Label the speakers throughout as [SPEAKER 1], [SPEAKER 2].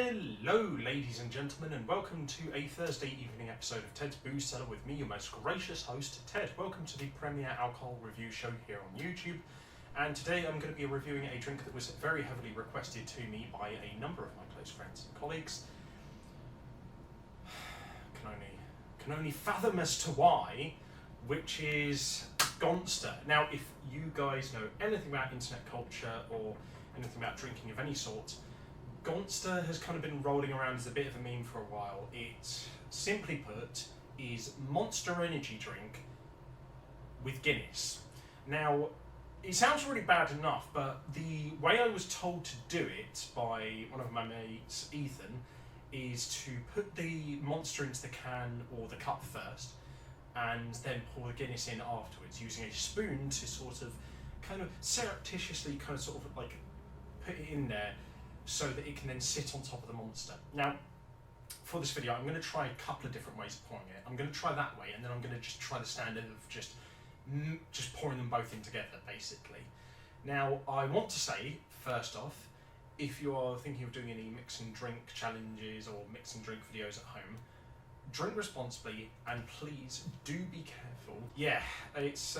[SPEAKER 1] Hello ladies and gentlemen, and welcome to a Thursday evening episode of Ted's Booze Cellar with me, your most gracious host, Ted. Welcome to the premier alcohol review show here on YouTube. And today I'm going to be reviewing a drink that was very heavily requested to me by a number of my close friends and colleagues. Can only fathom as to why, which is Gonster. Now, if you guys know anything about internet culture or anything about drinking of any sort, Gonster has kind of been rolling around as a bit of a meme for a while. It, simply put, is Monster energy drink with Guinness. Now, it sounds really bad enough, but the way I was told to do it by one of my mates, Ethan, is to put the Monster into the can or the cup first, and then pour the Guinness in afterwards, using a spoon to sort of kind of surreptitiously put it in there so that it can then sit on top of the Monster. Now, for this video, I'm going to try a couple of different ways of pouring it. I'm going to try that way, and then I'm going to just try the standard of just pouring them both in together, basically. Now, I want to say, first off, if you are thinking of doing any mix and drink challenges or mix and drink videos at home, drink responsibly, and please do be careful. Yeah, it's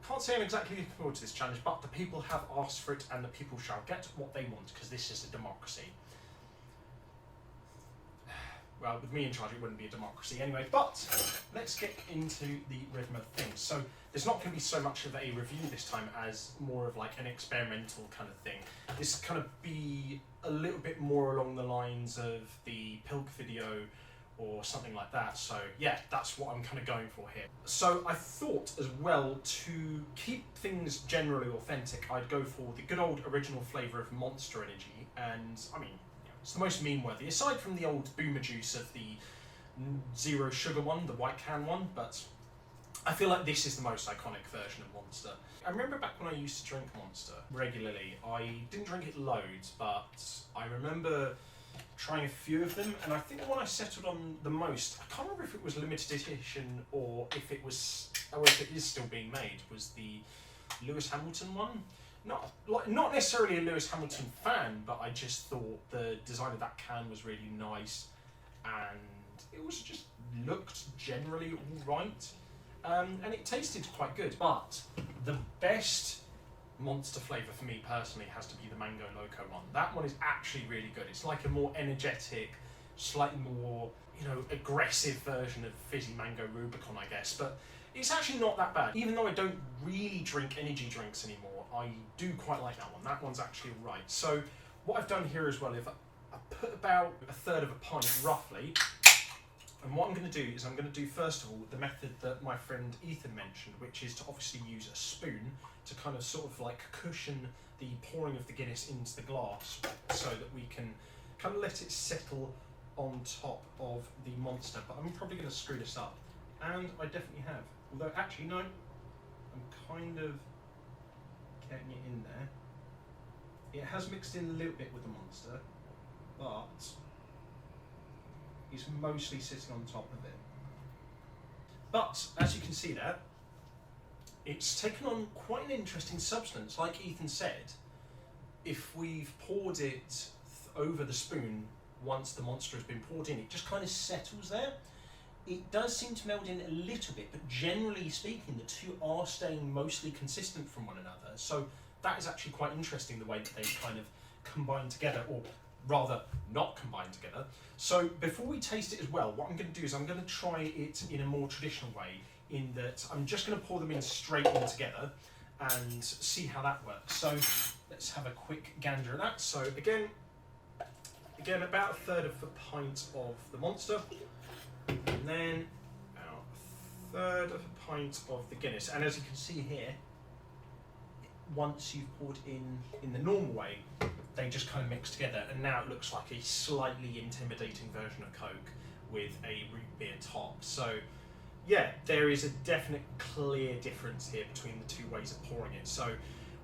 [SPEAKER 1] can't say I'm exactly looking forward to this challenge, but the people have asked for it, and the people shall get what they want, because this is a democracy. Well, with me in charge, it wouldn't be a democracy anyway, but let's get into the rhythm of things. So there's not going to be so much of a review this time as more of like an experimental kind of thing. This kind of be a little bit more along the lines of the Pilk video or something like that. So yeah, that's what I'm kind of going for here. So I thought as well, to keep things generally authentic, I'd go for the good old original flavour of Monster Energy, and I mean, it's the most meme-worthy, aside from the old Boomer Juice of the zero sugar one, the white can one, but I feel like this is the most iconic version of Monster. I remember back when I used to drink Monster regularly, I didn't drink it loads, but I remember trying a few of them, and I think the one I settled on the most, I can't remember if it was limited edition or if it is still being made, was the Lewis Hamilton one. Not necessarily a Lewis Hamilton fan, but I just thought the design of that can was really nice, and it was just looked generally alright, and it tasted quite good. But the best Monster flavour for me personally has to be the Mango Loco one. That one is actually really good. It's like a more energetic, slightly more, aggressive version of fizzy Mango Rubicon, I guess, but it's actually not that bad. Even though I don't really drink energy drinks anymore, I do quite like that one. That one's actually right. So what I've done here as well is I put about a third of a pint roughly, and what I'm going to do is I'm going to do first of all the method that my friend Ethan mentioned, which is to obviously use a spoon to kind of sort of like cushion the pouring of the Guinness into the glass so that we can kind of let it settle on top of the Monster. But I'm probably going to screw this up, and I definitely have. Although actually no, I'm kind of getting it in there. It has mixed in a little bit with the Monster, but it's mostly sitting on top of it. But as you can see there, it's taken on quite an interesting substance. Like Ethan said, if we've poured it over the spoon once the Monster has been poured in, it just kind of settles there. It does seem to meld in a little bit, but generally speaking, the two are staying mostly consistent from one another. So that is actually quite interesting, the way that they kind of combine together, or rather not combine together. So before we taste it as well, what I'm going to do is I'm going to try it in a more traditional way, in that I'm just going to pour them in straight in together and see how that works. So let's have a quick gander at that. So again, about a third of a pint of the Monster, and then about a third of a pint of the Guinness. And as you can see here, once you've poured in the normal way, they just kind of mix together, and now it looks like a slightly intimidating version of Coke with a root beer top. So yeah, there is a definite clear difference here between the two ways of pouring it. So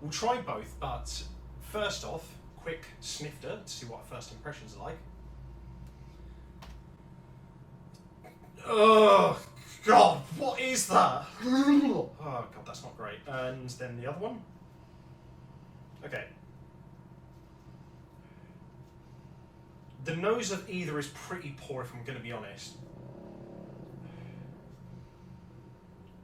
[SPEAKER 1] we'll try both, but first off, quick snifter to see what our first impressions are like. Oh God, what is that? Oh God, that's not great. And then the other one. Okay. The nose of either is pretty poor, if I'm going to be honest.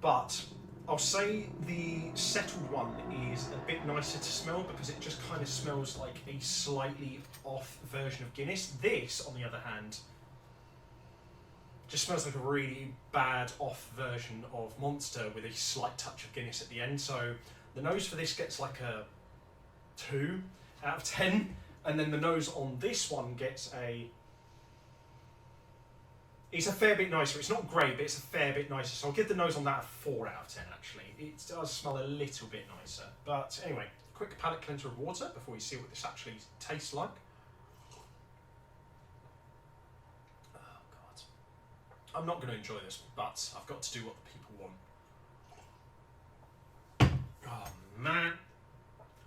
[SPEAKER 1] But I'll say the settled one is a bit nicer to smell because it just kind of smells like a slightly off version of Guinness. This, on the other hand, just smells like a really bad off version of Monster with a slight touch of Guinness at the end. So the nose for this gets like a 2 out of 10, and then the nose on this one gets it's a fair bit nicer. It's not great, but it's a fair bit nicer. So I'll give the nose on that a 4 out of 10, actually. It does smell a little bit nicer. But anyway, quick palate cleanser of water before we see what this actually tastes like. Oh, God. I'm not going to enjoy this, but I've got to do what the people want. Oh, man.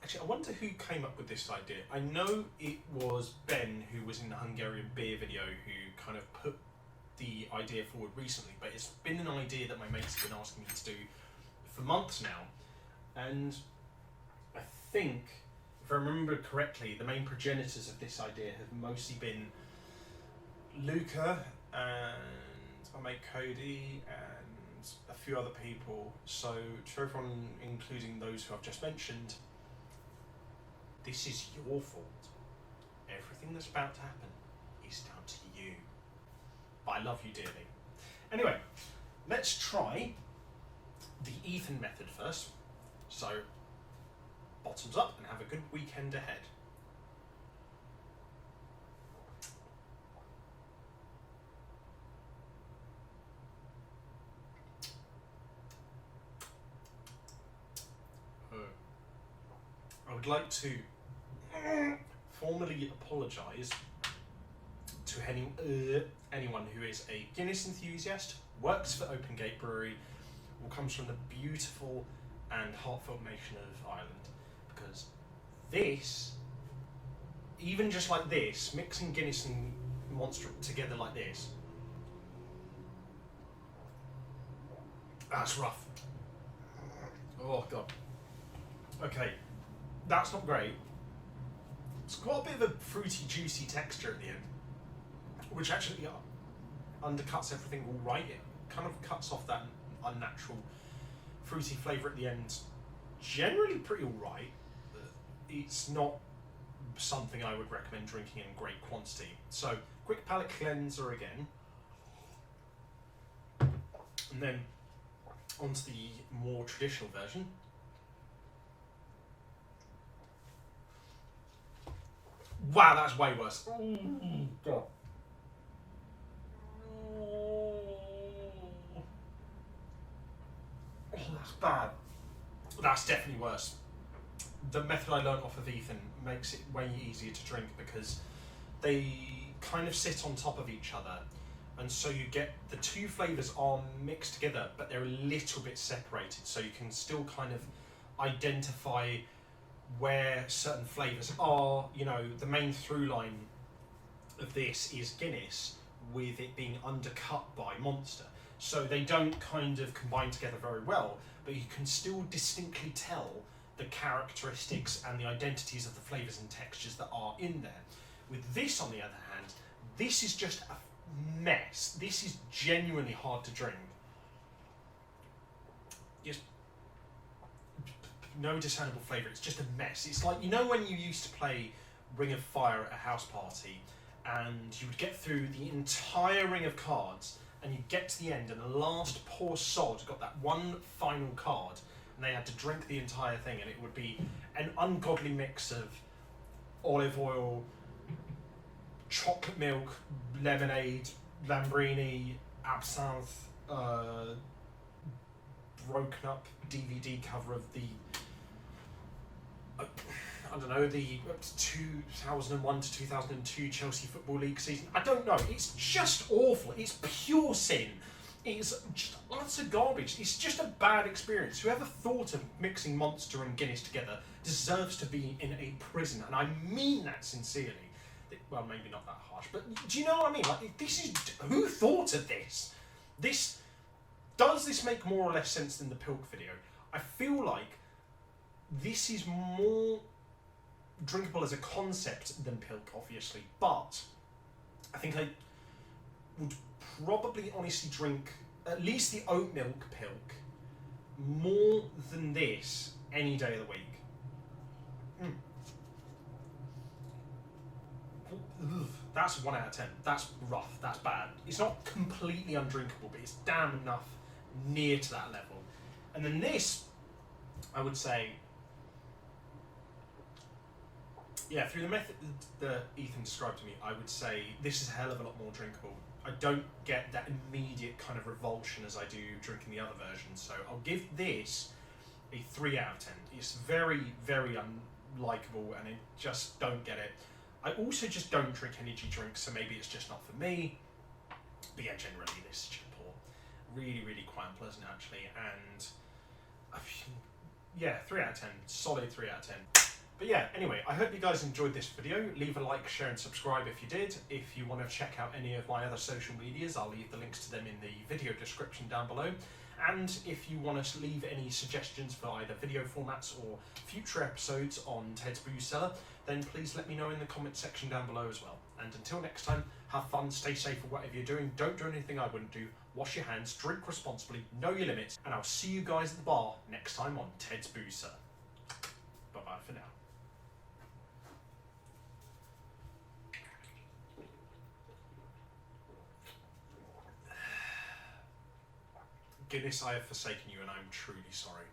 [SPEAKER 1] Actually, I wonder who came up with this idea. I know it was Ben, who was in the Hungarian beer video, who kind of put the idea forward recently, but it's been an idea that my mates have been asking me to do for months now, and I think, if I remember correctly, the main progenitors of this idea have mostly been Luca and my mate Cody and a few other people. So to everyone, including those who I've just mentioned, this is your fault. Everything that's about to happen is down to you. But I love you dearly. Anyway, let's try the Ethan method first. So, bottoms up and have a good weekend ahead. I would like to formally apologise to anyone who is a Guinness enthusiast, works for Open Gate Brewery, or comes from the beautiful and heartfelt nation of Ireland. Because this, even just like this, mixing Guinness and Monster together like this, that's rough. Oh, God. Okay, that's not great. It's got a bit of a fruity, juicy texture at the end, which actually undercuts everything all right. It kind of cuts off that unnatural fruity flavour at the end. Generally pretty all right. It's not something I would recommend drinking in great quantity. So, quick palate cleanser again. And then onto the more traditional version. Wow, that's way worse. Ooh, God. Oh, that's bad. That's definitely worse. The method I learned off of Ethan makes it way easier to drink because they kind of sit on top of each other, and so you get the two flavours are mixed together, but they're a little bit separated, so you can still kind of identify where certain flavours are. You know, the main through line of this is Guinness, with it being undercut by Monster. So they don't kind of combine together very well, but you can still distinctly tell the characteristics and the identities of the flavours and textures that are in there. With this, on the other hand, this is just a mess. This is genuinely hard to drink. Just no discernible flavour, it's just a mess. It's like, you know when you used to play Ring of Fire at a house party, and you would get through the entire ring of cards, and you get to the end, and the last poor sod got that one final card, and they had to drink the entire thing, and it would be an ungodly mix of olive oil, chocolate milk, lemonade, Lambrini, absinthe, broken up DVD cover of the I don't know, the 2001 to 2002 Chelsea Football League season. I don't know. It's just awful. It's pure sin. It's just utter garbage. It's just a bad experience. Whoever thought of mixing Monster and Guinness together deserves to be in a prison, and I mean that sincerely. Well, maybe not that harsh, but do you know what I mean? Like, this is, who thought of this? Does this make more or less sense than the Pilk video? I feel like this is more drinkable as a concept than Pilk, obviously, but I think I would probably honestly drink at least the oat milk pilk more than this any day of the week. That's 1 out of 10. That's rough. That's bad. It's not completely undrinkable, but it's damn enough near to that level. And then this, I would say, yeah, through the method that Ethan described to me, I would say this is a hell of a lot more drinkable. I don't get that immediate kind of revulsion as I do drinking the other version, so I'll give this a 3 out of 10. It's very, very unlikable, and I just don't get it. I also just don't drink energy drinks, so maybe it's just not for me. But yeah, generally this is just poor. Really, really quite unpleasant actually, and yeah, 3 out of 10. Solid 3 out of 10. But yeah, anyway, I hope you guys enjoyed this video. Leave a like, share and subscribe if you did. If you want to check out any of my other social medias, I'll leave the links to them in the video description down below. And if you want to leave any suggestions for either video formats or future episodes on Ted's Booze Cellar, then please let me know in the comment section down below as well. And until next time, have fun, stay safe for whatever you're doing, don't do anything I wouldn't do, wash your hands, drink responsibly, know your limits, and I'll see you guys at the bar next time on Ted's Booze Cellar. Bye-bye for now. Guinness, I have forsaken you and I'm truly sorry.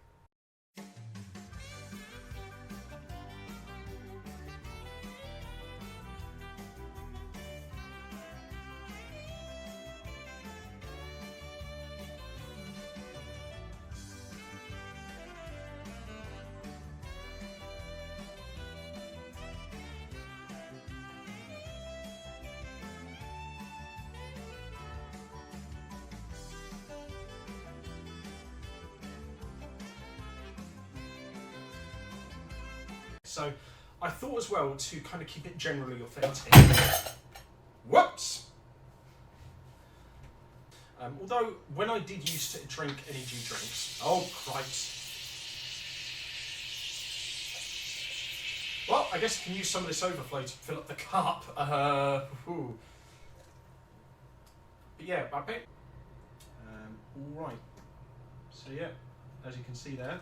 [SPEAKER 1] So I thought as well to kind of keep it generally authentic. Whoops! Although when I did used to drink energy drinks, oh Christ. Well, I guess I can use some of this overflow to fill up the cup. But yeah, I bet. All right. So yeah, as you can see there,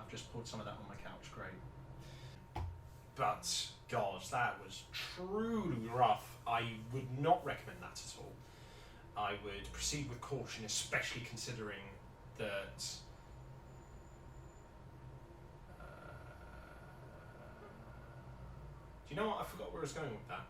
[SPEAKER 1] I've just poured some of that on my couch. Great. But, God, that was truly rough. I would not recommend that at all. I would proceed with caution, especially considering that... do you know what? I forgot where I was going with that.